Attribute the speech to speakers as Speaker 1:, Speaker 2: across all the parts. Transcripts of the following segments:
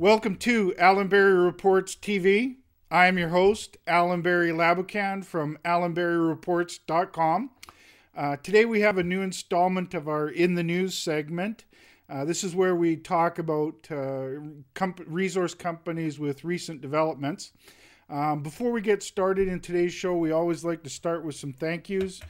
Speaker 1: Welcome to Allan Reports TV. I am your host, Allan Labucan from allanberryreports.com. Today we have a new installment of our In the News segment. This is where we talk about resource companies with recent developments. Before we get started in today's show, we always like to start with some thank yous.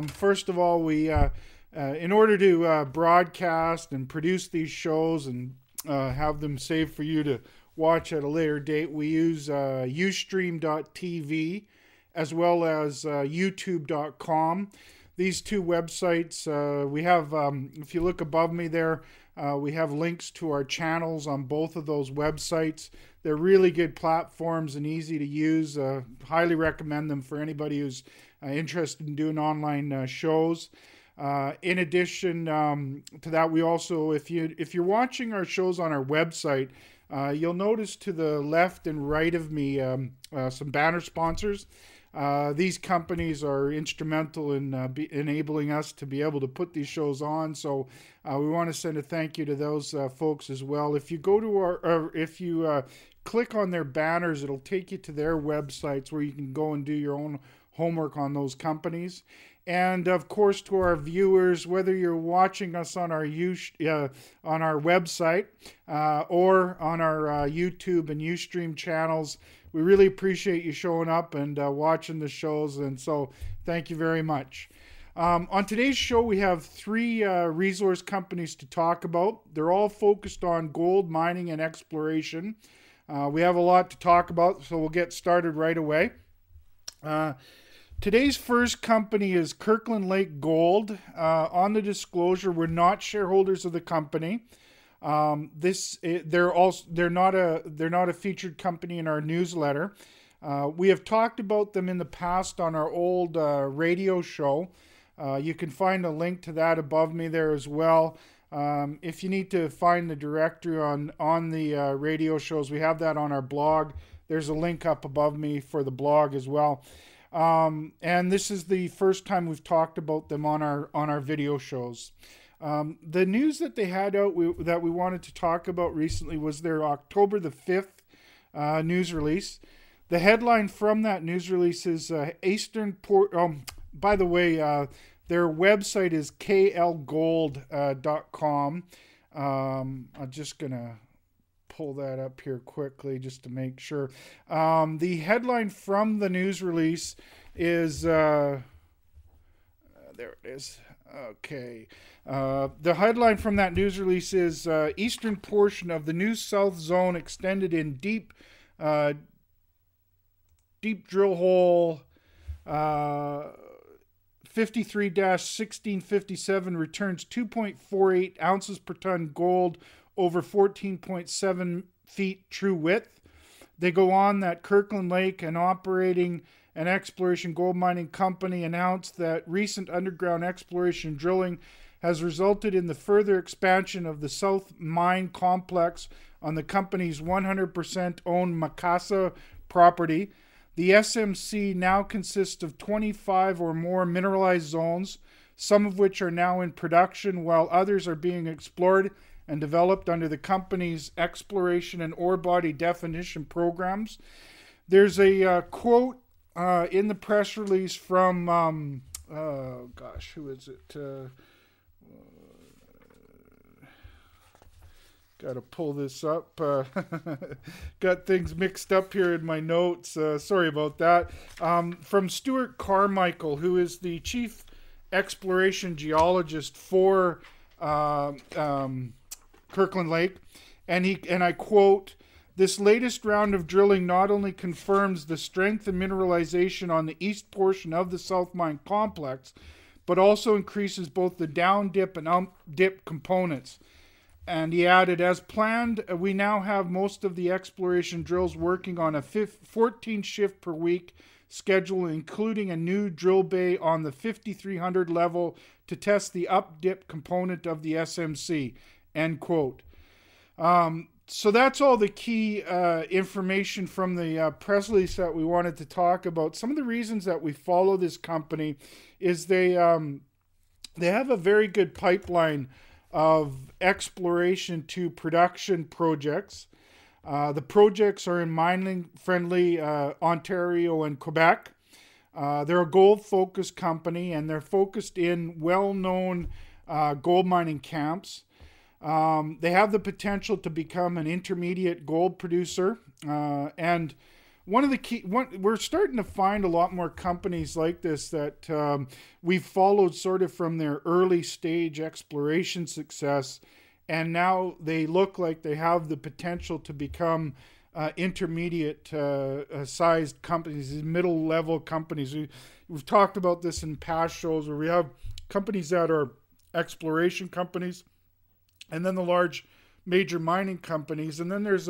Speaker 1: First of all, in order to broadcast and produce these shows and have them saved for you to watch at a later date, we use ustream.tv as well as youtube.com. These two websites, we have, if you look above me there, we have links to our channels on both of those websites. They're really good platforms and easy to use. Highly recommend them for anybody who's interested in doing online shows. In addition to that, we also, if you're watching our shows on our website, you'll notice to the left and right of me some banner sponsors. These companies are instrumental in enabling us to be able to put these shows on. So we want to send a thank you to those folks as well. If you go to if you click on their banners, it'll take you to their websites where you can go and do your own homework on those companies. And of course, to our viewers, whether you're watching us on our website or on our YouTube and Ustream channels, we really appreciate you showing up and watching the shows. And so, thank you very much. On today's show, we have three resource companies to talk about. They're all focused on gold mining and exploration. We have a lot to talk about, so we'll get started right away. Today's first company is Kirkland Lake Gold. On the disclosure, we're not shareholders of the company. They're not a featured company in our newsletter. We have talked about them in the past on our old radio show. You can find a link to that above me there as well. If you need to find the directory on the radio shows, we have that on our blog. There's a link up above me for the blog as well. And this is the first time we've talked about them on our video shows. The news that they had out that we wanted to talk about recently was their October the 5th news release. The headline from that news release is by the way, their website is klgold.com. I'm just going to pull that up here quickly just to make sure. The headline from the news release is there it is. Okay. The headline from that news release is eastern portion of the new south zone extended in deep drill hole 53-1657 returns 2.48 ounces per ton gold over 14.7 feet true width. They go on that Kirkland Lake, an operating and exploration gold mining company, announced that recent underground exploration drilling has resulted in the further expansion of the South Mine complex on the company's 100% owned Macassa property. The SMC now consists of 25 or more mineralized zones, some of which are now in production while others are being explored and developed under the company's exploration and ore body definition programs. There's a quote in the press release from, who is it? Got to pull this up. Got things mixed up here in my notes. Sorry about that. From Stuart Carmichael, who is the chief exploration geologist for Kirkland Lake, and I quote, "This latest round of drilling not only confirms the strength and mineralization on the east portion of the South Mine complex, but also increases both the down dip and up dip components." And he added, "As planned, we now have most of the exploration drills working on a 14 shift per week schedule, including a new drill bay on the 5300 level to test the up dip component of the SMC." End quote. So that's all the key information from the press release that we wanted to talk about. Some of the reasons that we follow this company is they have a very good pipeline of exploration to production projects. The projects are in mining-friendly Ontario and Quebec. They're a gold-focused company, and they're focused in well-known gold mining camps. They have the potential to become an intermediate gold producer. And we're starting to find a lot more companies like this that we've followed sort of from their early stage exploration success. And now they look like they have the potential to become intermediate sized companies, middle level companies. We've talked about this in past shows where we have companies that are exploration companies, and then the large major mining companies. And then there's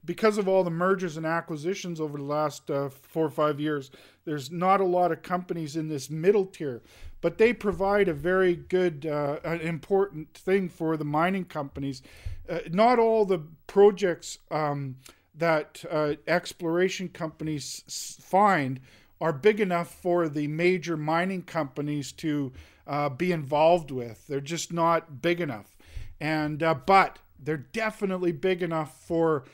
Speaker 1: because of all the mergers and acquisitions over the last 4 or 5 years, there's not a lot of companies in this middle tier, but they provide a very good, an important thing for the mining companies. Not all the projects that exploration companies find are big enough for the major mining companies to be involved with. They're just not big enough. And but they're definitely big enough for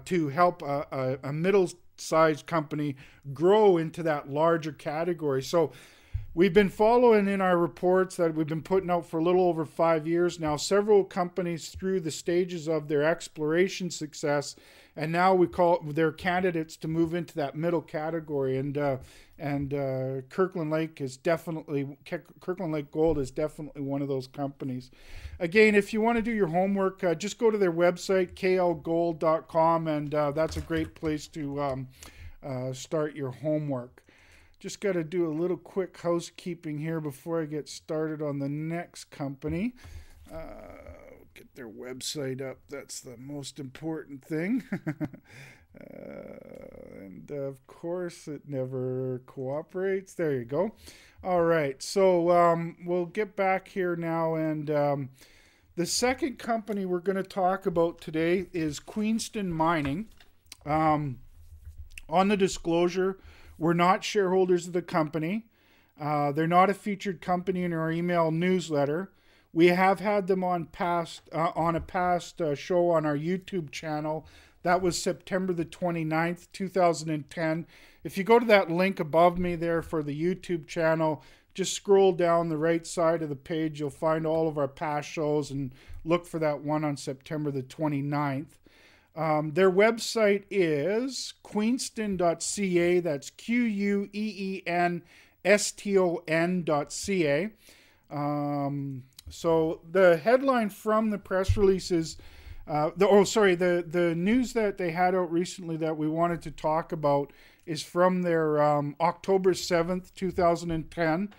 Speaker 1: to help a middle-sized company grow into that larger category. So we've been following in our reports that we've been putting out for a little over 5 years now, several companies through the stages of their exploration success, and now we call their candidates to move into that middle category. And Kirkland Lake Gold is definitely one of those companies. Again, if you want to do your homework, just go to their website, klgold.com, and that's a great place to start your homework. Just got to do a little quick housekeeping here before I get started on the next company. Get their website up. That's the most important thing. And of course, it never cooperates. There you go. All right, so we'll get back here now. And the second company we're going to talk about today is Queenston Mining. On the disclosure, we're not shareholders of the company. They're not a featured company in our email newsletter. We have had them on a past show on our YouTube channel. That was September the 29th, 2010. If you go to that link above me there for the YouTube channel, just scroll down the right side of the page. You'll find all of our past shows and look for that one on September the 29th. Their website is queenston.ca. That's QUEENSTON.ca. So the headline from the press release is, the news that they had out recently that we wanted to talk about is from their October 7th, 2010.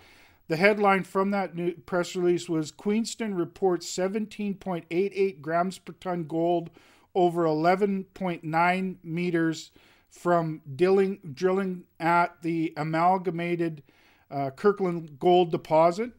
Speaker 1: The headline from that press release was, Queenston reports 17.88 grams per ton gold over 11.9 meters from drilling at the amalgamated Kirkland Gold deposit.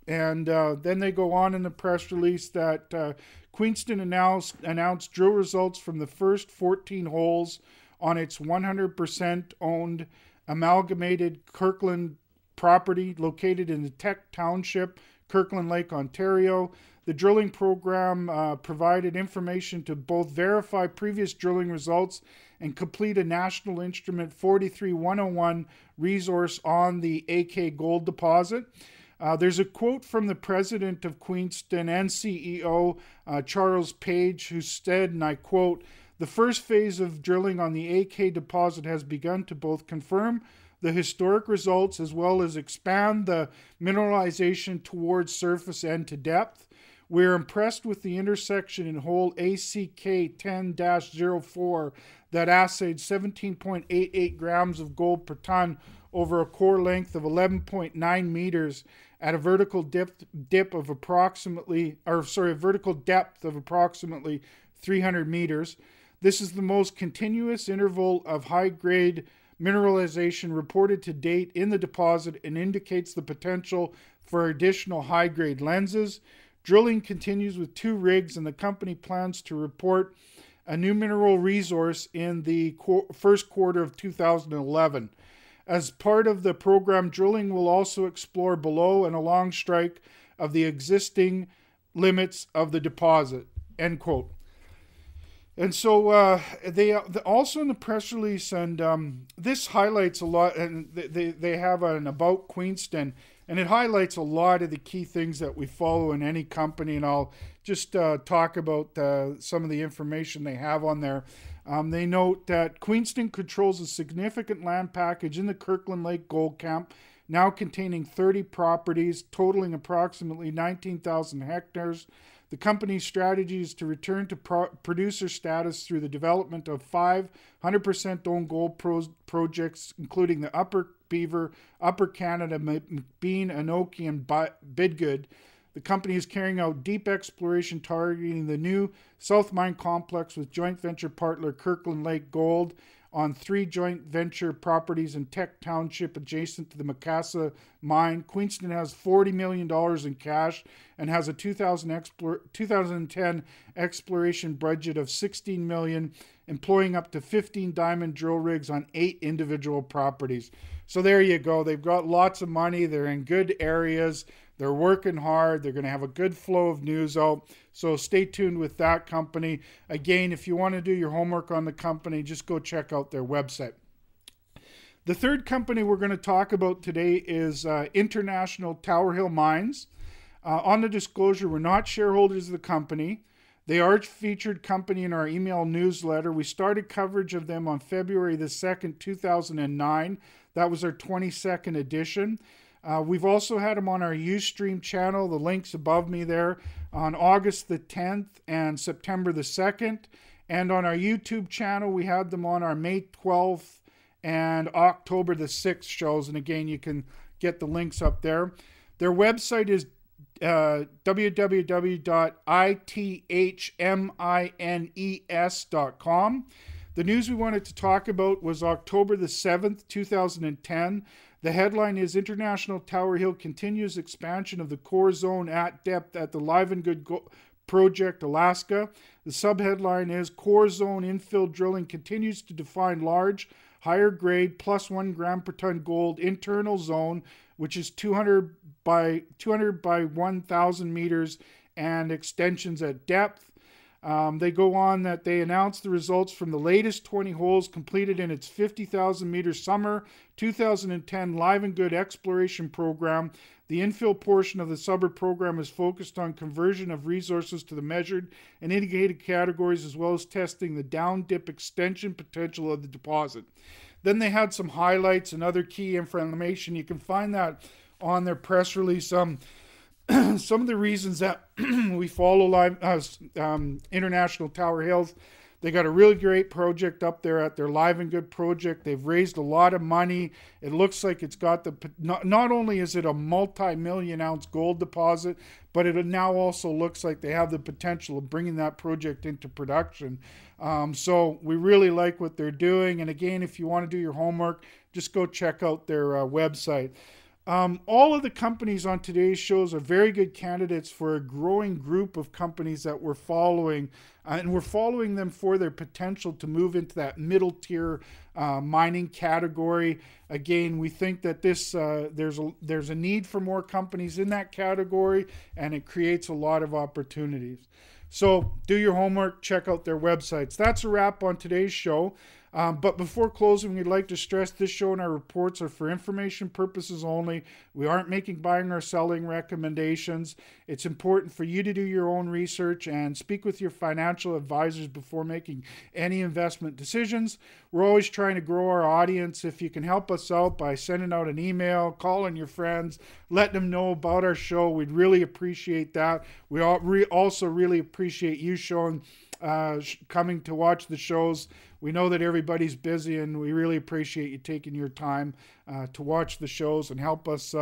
Speaker 1: And then they go on in the press release that Queenston announced drill results from the first 14 holes on its 100% owned amalgamated Kirkland property located in the Tech Township, Kirkland Lake, Ontario. The drilling program provided information to both verify previous drilling results and complete a National Instrument 43101 resource on the AK Gold deposit. There's a quote from the president of Queenston and CEO, Charles Page, who said, and I quote, "The first phase of drilling on the AK deposit has begun to both confirm the historic results as well as expand the mineralization towards surface and to depth. We're impressed with the intersection in hole ACK 10-04 that assayed 17.88 grams of gold per ton over a core length of 11.9 meters at a vertical depth of approximately 300 meters. This is the most continuous interval of high-grade mineralization reported to date in the deposit and indicates the potential for additional high-grade lenses. Drilling continues with 2 rigs, and the company plans to report a new mineral resource in the first quarter of 2011. As part of the program, drilling will also explore below and along strike of the existing limits of the deposit." End quote. And so they also in the press release, and this highlights a lot, and they have an about Queenston, and it highlights a lot of the key things that we follow in any company, and I'll just talk about some of the information they have on there. They note that Queenston controls a significant land package in the Kirkland Lake Gold Camp, now containing 30 properties, totaling approximately 19,000 hectares. The company's strategy is to return to producer status through the development of 5 100% owned gold projects, including the Upper Beaver, Upper Canada, McBean, Anoki, and Bidgood. The company is carrying out deep exploration targeting the new South Mine Complex with joint venture partner Kirkland Lake Gold on 3 joint venture properties in Tech Township adjacent to the Macassa mine. Queenston has $40 million in cash and has a 2010 exploration budget of $16 million, employing up to 15 diamond drill rigs on 8 individual properties. So there you go. They've got lots of money. They're in good areas. They're working hard. They're going to have a good flow of news out. So stay tuned with that company. Again, if you want to do your homework on the company, just go check out their website. The third company we're going to talk about today is International Tower Hill Mines. On the disclosure, we're not shareholders of the company. They are a featured company in our email newsletter. We started coverage of them on February the 2nd, 2009. That was our 22nd edition. We've also had them on our Ustream channel, the link's above me there, on August the 10th and September the 2nd. And on our YouTube channel, we had them on our May 12th and October the 6th shows. And again, you can get the links up there. Their website is www.ithmines.com. The news we wanted to talk about was October the 7th, 2010. The headline is International Tower Hill continues expansion of the core zone at depth at the Livengood Project, Alaska. The subheadline is Core Zone infill drilling continues to define large, higher grade, plus 1 gram per ton gold internal zone, which is 200 by 1,000 meters and extensions at depth. They go on that they announced the results from the latest 20 holes completed in its 50,000 meter summer 2010 Livengood exploration program. The infill portion of the summer program is focused on conversion of resources to the measured and indicated categories, as well as testing the down dip extension potential of the deposit. Then they had some highlights and other key information. You can find that on their press release. Some of the reasons that we follow International Tower Hills, they got a really great project up there at their Livengood project. They've raised a lot of money. It looks like it's got not only is it a multi-million ounce gold deposit, but it now also looks like they have the potential of bringing that project into production. So we really like what they're doing. And again, if you want to do your homework, just go check out their website. All of the companies on today's shows are very good candidates for a growing group of companies that we're following, and we're following them for their potential to move into that middle tier mining category. Again, we think that this there's a need for more companies in that category, and it creates a lot of opportunities. So do your homework, check out their websites. That's a wrap on today's show. But before closing, we'd like to stress this show and our reports are for information purposes only. We aren't making buying or selling recommendations. It's important for you to do your own research and speak with your financial advisors before making any investment decisions. We're always trying to grow our audience. If you can help us out by sending out an email, calling your friends, letting them know about our show, we'd really appreciate that. We also really appreciate you coming to watch the shows. We know that everybody's busy, and we really appreciate you taking your time to watch the shows and help us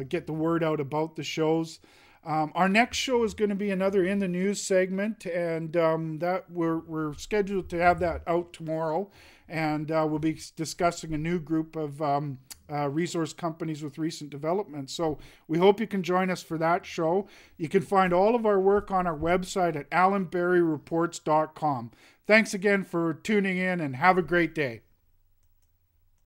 Speaker 1: get the word out about the shows. Our next show is going to be another In the News segment, and that we're scheduled to have that out tomorrow. And we'll be discussing a new group of resource companies with recent developments. So we hope you can join us for that show. You can find all of our work on our website at allanberryreports.com. Thanks again for tuning in, and have a great day.